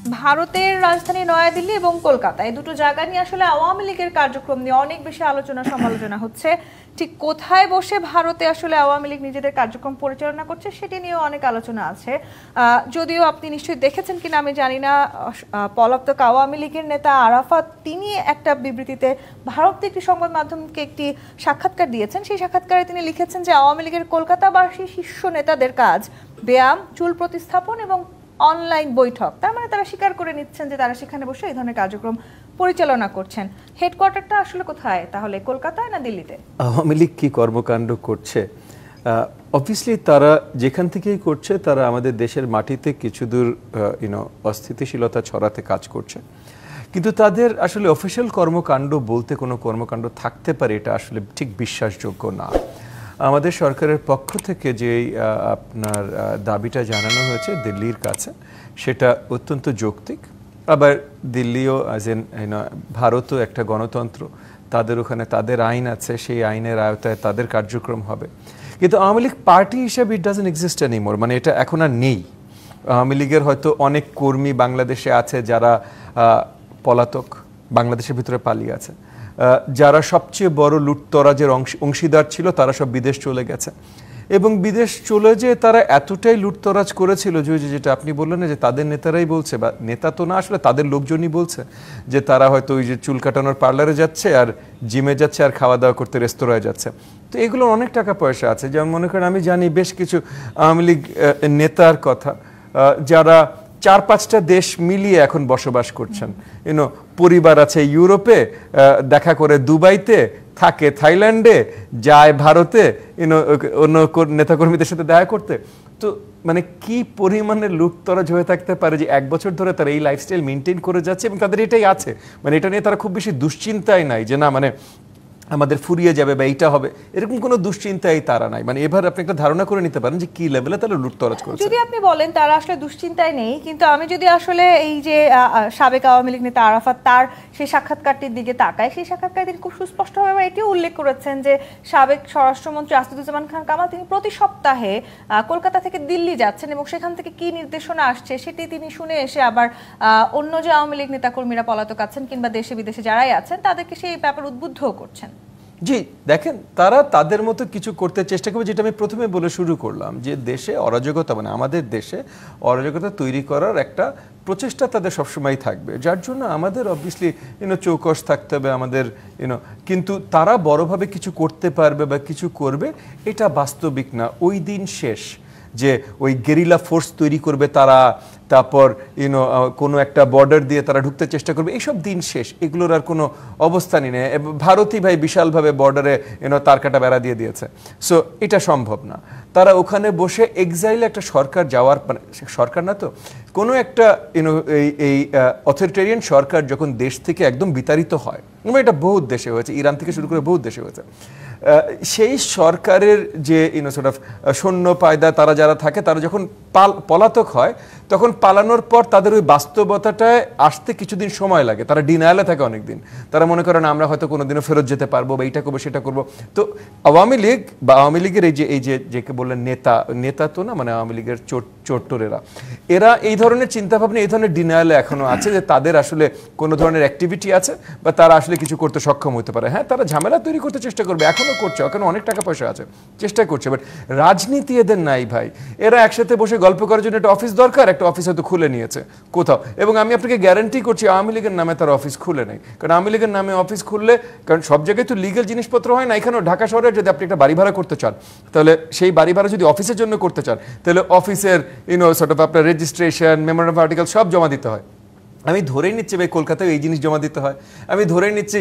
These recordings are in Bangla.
ভারতের রাজধানী নয়াদিল্লি এবং কলকাতা এই দুটো জায়গা নিয়ে আসলে আওয়ামী লীগের কার্যক্রম নিয়ে অনেক বেশি আলোচনা সমালোচনা হচ্ছে। ঠিক কোথায় বসে ভারতে আসলে আওয়ামী লীগ নিজেদের কার্যক্রম পরিচালনা করছে সেটি নিয়েও অনেক আলোচনা আছে। যদিও আপনি নিশ্চয়ই দেখেছেন কিনা আমি জানি না, পলাতক আওয়ামী লীগের নেতা আরাফাত তিনি একটা বিবৃতিতে ভারতীয় একটি সংবাদ মাধ্যমকে একটি সাক্ষাৎকার দিয়েছেন। সেই সাক্ষাৎকারে তিনি লিখেছেন যে আওয়ামী লীগের কলকাতাবাসী শীর্ষ নেতাদের কাজ ব্যায়াম, চুল প্রতিস্থাপন এবং অনলাইন বৈঠক। তার মানে তারা স্বীকার করে নিচ্ছেন যে তারা সেখানে বসে এই ধরনের কার্যক্রম পরিচালনা করছেন। হেডকোয়ার্টারটা আসলে কোথায় তাহলে, কলকাতায় না দিল্লিতে? আওয়ামী লীগ কি কর্মকাণ্ড করছে, অবভিয়াসলি তারা যেখান থেকেই করছে তারা আমাদের দেশের মাটিতে কিছু দূর অস্থিতিশীলতা ছড়াতে কাজ করছে, কিন্তু তাদের আসলে অফিসিয়াল কর্মকাণ্ড বলতে কোনো কর্মকাণ্ড থাকতে পারে এটা আসলে ঠিক বিশ্বাসযোগ্য না। আমাদের সরকারের পক্ষ থেকে যে আপনার দাবিটা জানানো হয়েছে দিল্লির কাছে সেটা অত্যন্ত যৌক্তিক। আবার দিল্লিও অ্যাজ এন ভারতও একটা গণতন্ত্র, তাদের ওখানে তাদের আইন আছে, সেই আইনের আওতায় তাদের কার্যক্রম হবে। কিন্তু আওয়ামী লীগ পার্টি হিসেবে ইট ডাজন্ট এক্সিস্ট এনিমোর, মানে এটা এখন আর নেই। আওয়ামী লীগের হয়তো অনেক কর্মী বাংলাদেশে আছে যারা পলাতক, বাংলাদেশের ভিতরে পালিয়ে আছে, যারা সবচেয়ে বড় লুটতরাজের অংশীদার ছিল তারা সব বিদেশ চলে গেছে, এবং বিদেশ চলে যেয়ে তারা এতটাই লুটতরাজ করেছিল যেটা আপনি বললেন যে তাদের নেতারাই বলছে, বা নেতা তো না আসলে তাদের লোকজনই বলছে যে তারা হয়তো ওই যে চুল কাটানোর পার্লারে যাচ্ছে আর জিমে যাচ্ছে আর খাওয়া দাওয়া করতে রেস্তোরাঁয় যাচ্ছে। তো এগুলোর অনেক টাকা পয়সা আছে। যেমন মনে করেন আমি জানি বেশ কিছু আওয়ামী লীগ নেতার কথা যারা 4-5টা দেশ মিলিয়ে এখন বসবাস করছেন। পরিবার আছে ইউরোপে, দেখা করে দুবাইতে, থাকে থাইল্যান্ডে, যায় ভারতে অন্য নেতাকর্মীদের সাথে দেখা করতে। তো মানে কি পরিমাণে লুটতরাজ হয়ে থাকতে পারে যে 1 বছর ধরে তারা এই লাইফস্টাইল মেনটেন করে যাচ্ছে এবং তাদের এটাই আছে, মানে এটা নিয়ে তারা খুব বেশি দুশ্চিন্তায় নাই যে না মানে আমাদের ফুরিয়ে যাবে বা এইটা হবে, এরকম কোনো দুশ্চিন্তাই তারা নাই। মানে এবার আপনি একটা ধারণা করে নিতে পারেন যে কি লেভেলে তারা লুটতরাজ করছে। যদি আপনি বলেন তারা আসলে দুশ্চিন্তায় নেই, কিন্তু আমি যদি আসলে এই যে সাবেক আওয়ামী লীগ নেতা আরাফাত তার সেই সাক্ষাৎকারটির দিকে তাকাই, সেই সাক্ষাৎকারে তিনি খুব সুস্পষ্টভাবে এটিও উল্লেখ করেছেন যে সাবেক স্বরাষ্ট্রমন্ত্রী আসাদুজ্জামান খান কামাল তিনি প্রতি সপ্তাহে কলকাতা থেকে দিল্লি যাচ্ছেন এবং সেখান থেকে কি নির্দেশনা আসছে সেটি তিনি শুনে এসে আবার অন্য যে আওয়ামী লীগ নেতাকর্মীরা পলাতক আছেন কিংবা দেশে বিদেশে যারাই আছেন তাদেরকে সেই ব্যাপারে উদ্বুদ্ধও করছেন। জি দেখেন, তারা তাদের মতো কিছু করতে চেষ্টা করবে, যেটা আমি প্রথমে বলে শুরু করলাম যে দেশে অরাজকতা, মানে আমাদের দেশে অরাজকতা তৈরি করার একটা প্রচেষ্টা তাদের সবসময় থাকবে, যার জন্য আমাদের অবভিয়াসলি চৌকস থাকতে হবে আমাদের কিন্তু তারা বড়ভাবে কিছু করতে পারবে বা কিছু করবে এটা বাস্তবিক না। ওই দিন শেষ যে ওই গেরিলা ফোর্স তৈরি করবে তারা, তারপর কোনো একটা বর্ডার দিয়ে তারা ঢুকতে চেষ্টা করবে, এইসব দিন শেষ, এগুলোর আর কোনো অবস্থানই নেই। ভারতই ভাই বিশালভাবে বর্ডারে তার কাটা বেড়া দিয়ে দিয়েছে, সো এটা সম্ভব না। তারা ওখানে বসে এক্সাইলে একটা সরকার যাওয়ার, মানে সরকার না তো কোনো একটা এই অথরিটেরিয়ান সরকার যখন দেশ থেকে একদম বিতাড়িত হয়, এটা বহুত দেশে হয়েছে, ইরান থেকে শুরু করে বহুত দেশে হয়েছে, সেই সরকারের যে সর্ট অফ সৈন্য পায়দা তারা যারা থাকে তারা যখন পলাতক হয় তখন পালানোর পর তাদের ওই বাস্তবতাটায় আসতে কিছুদিন সময় লাগে, তারা ডিনায়ালে থাকে অনেকদিন, তারা মনে করেন আমরা হয়তো কোনোদিনও ফেরত যেতে পারবো বা এইটা করবো সেটা করবো। তো আওয়ামী লীগ বা আওয়ামী লীগের এই যে বললেন নেতা তো না, মানে আওয়ামী লীগের চোট্টরেরা, এরা এই ধরনের চিন্তাভাবনা, এই ধরনের ডিনায়ালে এখনো আছে যে তাদের আসলে কোনো ধরনের অ্যাক্টিভিটি আছে বা তারা আসলে কিছু করতে সক্ষম হতে পারে। হ্যাঁ, তারা ঝামেলা তৈরি করতে চেষ্টা করবে, এখনো করছে, ওখানে অনেক টাকা পয়সা আছে, চেষ্টা করছে, বাট রাজনীতি এদের নাই ভাই। এরা একসাথে বসে গল্প করার জন্য একটা অফিস দরকার, একটা অফিস হয়তো খুলে নিয়েছে কোথাও, এবং আমি আপনাকে গ্যারান্টি করছি আওয়ামী লীগের নামে তার অফিস খুলে নেই, কারণ আওয়ামী লীগের নামে অফিস খুললে, কারণ সব জায়গায় তো লিগ্যাল জিনিসপত্র হয় না, এখানেও ঢাকা শহরে যদি আপনি একটা বাড়ি ভাড়া করতে চান তাহলে সেই বাড়ি ভাড়া যদি অফিসের জন্য করতে চান তাহলে অফিসের সর্ট অফ আপনার রেজিস্ট্রেশন, মেমোরেন্ডাম অফ আর্টিকেল সব জমা দিতে হয়। আমি ধরেই নিচ্ছি ভাই কলকাতায় এই জিনিস জমা দিতে হয়, আমি ধরেই নিচ্ছি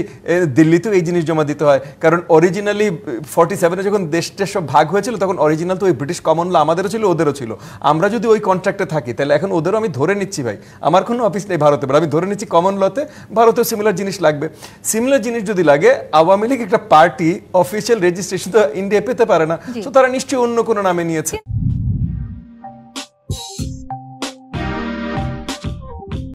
দিল্লিতেও এই জিনিস জমা দিতে হয়, কারণ অরিজিনালি 47-এ যখন দেশটা সব ভাগ হয়েছিল তখন অরিজিনাল তো ওই ব্রিটিশ কমন ল আমাদেরও ছিল ওদেরও ছিল, আমরা যদি ওই কন্ট্রাক্টে থাকি তাহলে এখন ওদেরও আমি ধরে নিচ্ছি ভাই, আমার কোনো অফিস নেই ভারতে, আমি ধরে নিচ্ছি কমন লতে ভারতেও সিমিলার জিনিস লাগবে। সিমিলার জিনিস যদি লাগে, আওয়ামী লীগ একটা পার্টি অফিসিয়াল রেজিস্ট্রেশন তো ইন্ডিয়া পেতে পারে না, তো তারা নিশ্চয়ই অন্য কোনো নামে নিয়েছে।